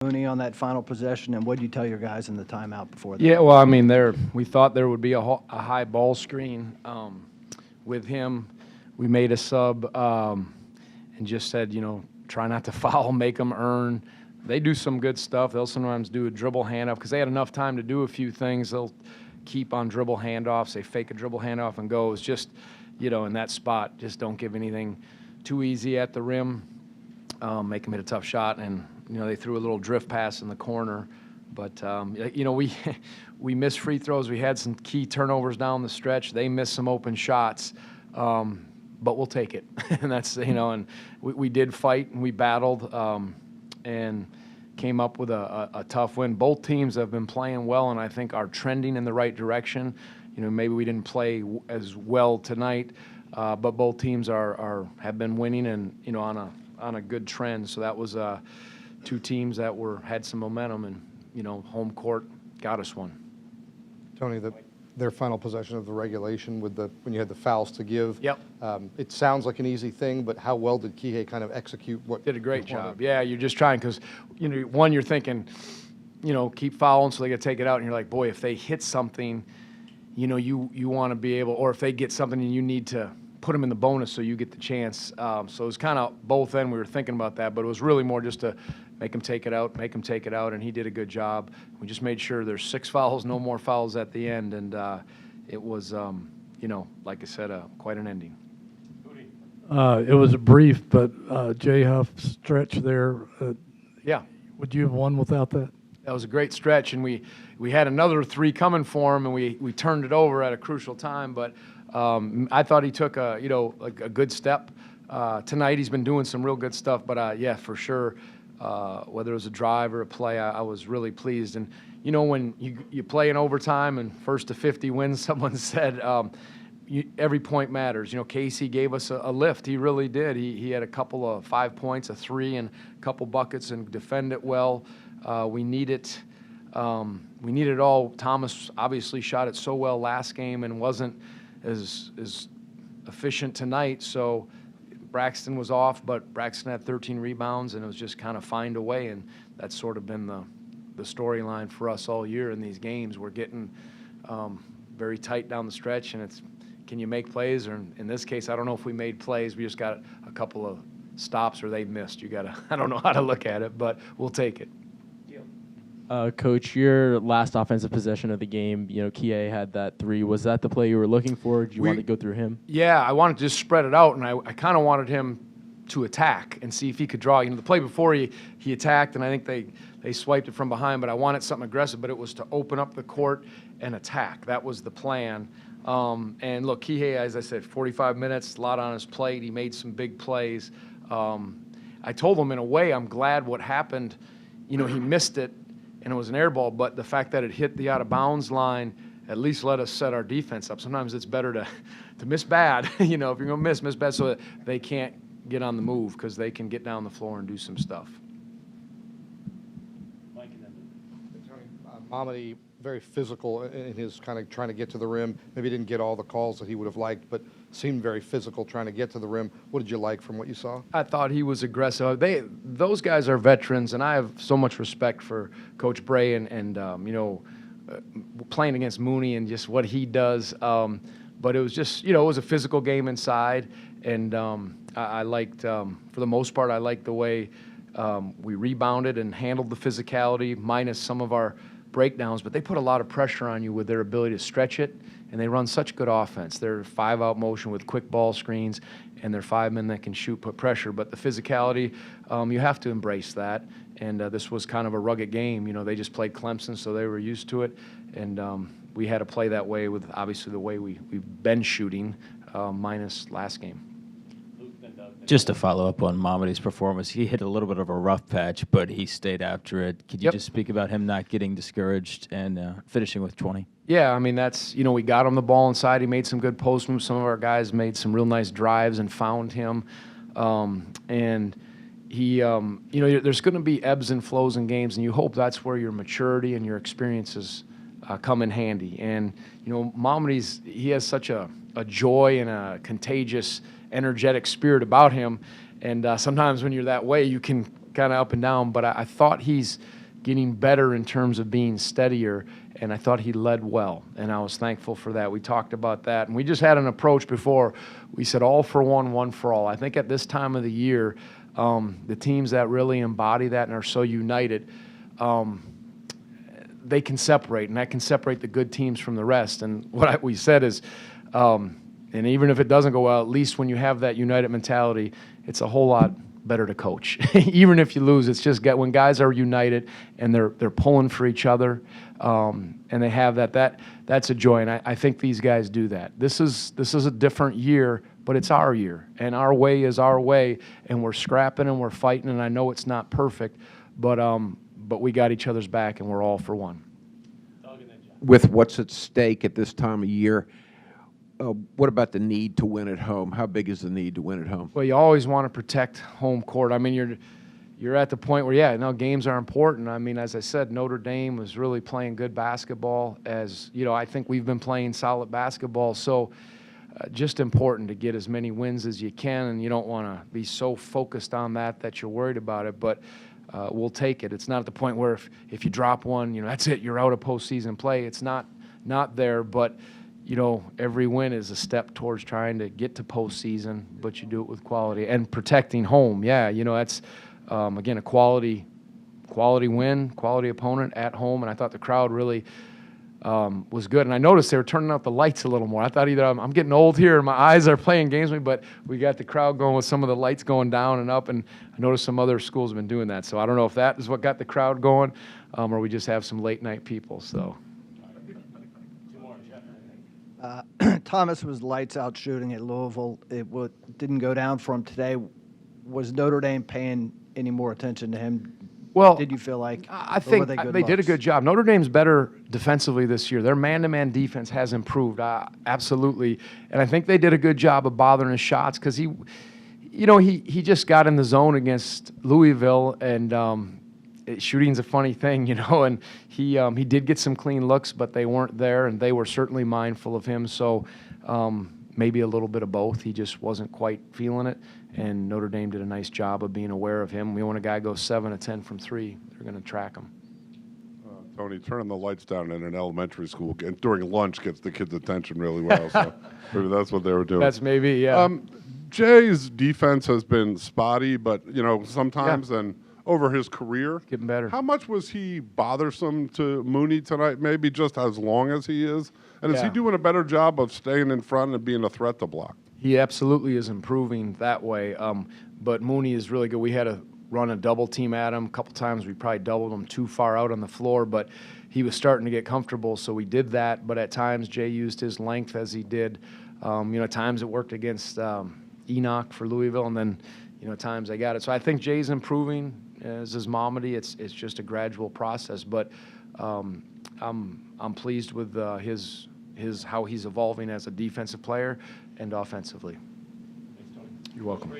Mooney on that final possession, and what did you tell your guys in the timeout before that? Yeah, well, I mean, we thought there would be a high ball screen with him. We made a sub and just said, try not to foul, make them earn. They do some good stuff. They'll sometimes do a dribble handoff because they had enough time to do a few things. They'll keep on dribble handoffs. They fake a dribble handoff and go. It's just, in that spot, just don't give anything too easy at the rim. Make them hit a tough shot, and they threw a little drift pass in the corner. But we missed free throws. We had some key turnovers down the stretch. They missed some open shots, but we'll take it. And that's and we did fight and we battled and came up with a tough win. Both teams have been playing well, and I think are trending in the right direction. Maybe we didn't play as well tonight, but both teams have been winning and on a good trend. So that was two teams that had some momentum, and home court got us one. Tony, their final possession of the regulation when you had the fouls to give. Yep. It sounds like an easy thing, but how well did Kihei kind of execute what? Did a great job. Yeah, you're just trying because one, you're thinking, keep fouling so they got to take it out, and you're like, boy, if they hit something, you want to be able, or if they get something and you need to put them in the bonus so you get the chance. So it was kind of both end. We were thinking about that, but it was really more just to make him take it out, and he did a good job. We just made sure there's 6 fouls, no more fouls at the end, and it was, like I said, quite an ending. It was a brief, but Jay Huff stretch there. Yeah. Would you have won without that? That was a great stretch, and we had another 3 coming for him, and we turned it over at a crucial time, but I thought he took a good step. Tonight he's been doing some real good stuff, but yeah, for sure, whether it was a drive or a play, I was really pleased. And when you play in overtime and first to 50 wins, someone said every point matters. Casey gave us a lift. He really did. He had a couple of 5 points, a 3, and a couple buckets, and defended well. We need it. We need it all. Thomas obviously shot it so well last game and wasn't as efficient tonight. So Braxton was off, but Braxton had 13 rebounds, and it was just kind of find a way, and that's sort of been the storyline for us all year in these games. We're getting very tight down the stretch, and it's can you make plays? Or in this case, I don't know if we made plays. We just got a couple of stops or they missed. I don't know how to look at it, but we'll take it. Coach, your last offensive possession of the game, Kihei had that 3. Was that the play you were looking for? Did you want to go through him? Yeah, I wanted to just spread it out, and I kind of wanted him to attack and see if he could draw. The play before he attacked, and I think they swiped it from behind, but I wanted something aggressive, but it was to open up the court and attack. That was the plan. And look, Kihei, as I said, 45 minutes, a lot on his plate. He made some big plays. I told him, in a way, I'm glad what happened. He missed it, and it was an air ball, but the fact that it hit the out-of-bounds line at least let us set our defense up. Sometimes it's better to miss bad, if you're going to miss bad so that they can't get on the move because they can get down the floor and do some stuff. Tony, Mamadi, very physical in his kind of trying to get to the rim. Maybe didn't get all the calls that he would have liked, but seemed very physical trying to get to the rim. What did you like from what you saw? I thought he was aggressive. Those guys are veterans, and I have so much respect for Coach Bray and playing against Mooney and just what he does. But it was just, it was a physical game inside, and I liked, for the most part, I liked the way we rebounded and handled the physicality, minus some of our breakdowns, but they put a lot of pressure on you with their ability to stretch it, and they run such good offense. They're 5-out motion with quick ball screens, and they're 5 men that can shoot, put pressure. But the physicality, you have to embrace that, and this was kind of a rugged game. They just played Clemson, so they were used to it, and we had to play that way with, obviously, the way we've been shooting, minus last game. Just to follow up on Mamadi's performance, he hit a little bit of a rough patch, but he stayed after it. Could you just speak about him not getting discouraged and finishing with 20? Yeah, I mean, that's, we got him the ball inside. He made some good post moves. Some of our guys made some real nice drives and found him. And he, there's going to be ebbs and flows in games, and you hope that's where your maturity and your experiences come in handy. And, Mamadi's, he has such a joy and a contagious, energetic spirit about him, and sometimes when you're that way, you can kind of up and down, but I thought he's getting better in terms of being steadier, and I thought he led well, and I was thankful for that. We talked about that, and we just had an approach before. We said all for one, one for all. I think at this time of the year, the teams that really embody that and are so united, they can separate, and that can separate the good teams from the rest. And what we said is, and even if it doesn't go well, at least when you have that united mentality, it's a whole lot better to coach. Even if you lose, it's just when guys are united and they're pulling for each other, and they have that's a joy. And I think these guys do that. This is a different year, but it's our year, and our way is our way, and we're scrapping and we're fighting. And I know it's not perfect, but we got each other's back, and we're all for one. With what's at stake at this time of year, what about the need to win at home? How big is the need to win at home? Well, you always want to protect home court. I mean, you're at the point where, games are important. I mean, as I said, Notre Dame was really playing good basketball. As you know, I think we've been playing solid basketball. So, just important to get as many wins as you can, and you don't want to be so focused on that you're worried about it. But we'll take it. It's not at the point where if you drop one, that's it. You're out of postseason play. It's not there, but. Every win is a step towards trying to get to postseason, but you do it with quality and protecting home. Yeah, that's, again, a quality win, quality opponent at home, and I thought the crowd really was good. And I noticed they were turning out the lights a little more. I thought either I'm getting old here and my eyes are playing games with me, but we got the crowd going with some of the lights going down and up, and I noticed some other schools have been doing that. So I don't know if that is what got the crowd going, or we just have some late-night people, so. Thomas was lights out shooting at Louisville. It didn't go down for him today. Was Notre Dame paying any more attention to him? Well, did you feel like? I think they did a good job. Notre Dame's better defensively this year. Their man-to-man defense has improved, absolutely, and I think they did a good job of bothering his shots because he just got in the zone against Louisville, and shooting's a funny thing, and he did get some clean looks, but they weren't there, and they were certainly mindful of him. So maybe a little bit of both. He just wasn't quite feeling it, and Notre Dame did a nice job of being aware of him. When a guy goes 7 of 10 from 3, they're going to track him. Tony, turning the lights down in an elementary school and during lunch gets the kids' attention really well. So maybe that's what they were doing. That's maybe, yeah. Jay's defense has been spotty, but sometimes and. Over his career. Getting better. How much was he bothersome to Mooney tonight, maybe just as long as he is? And is he doing a better job of staying in front and being a threat to block? He absolutely is improving that way, but Mooney is really good. We had to run a double team at him. A couple times we probably doubled him too far out on the floor, but he was starting to get comfortable, so we did that. But at times Jay used his length as he did. At times it worked against Enoch for Louisville, and then at times they got it. So I think Jay's improving. As is Mamadi, it's just a gradual process, but I'm pleased with his how he's evolving as a defensive player and offensively. Thanks, Tony. You're welcome.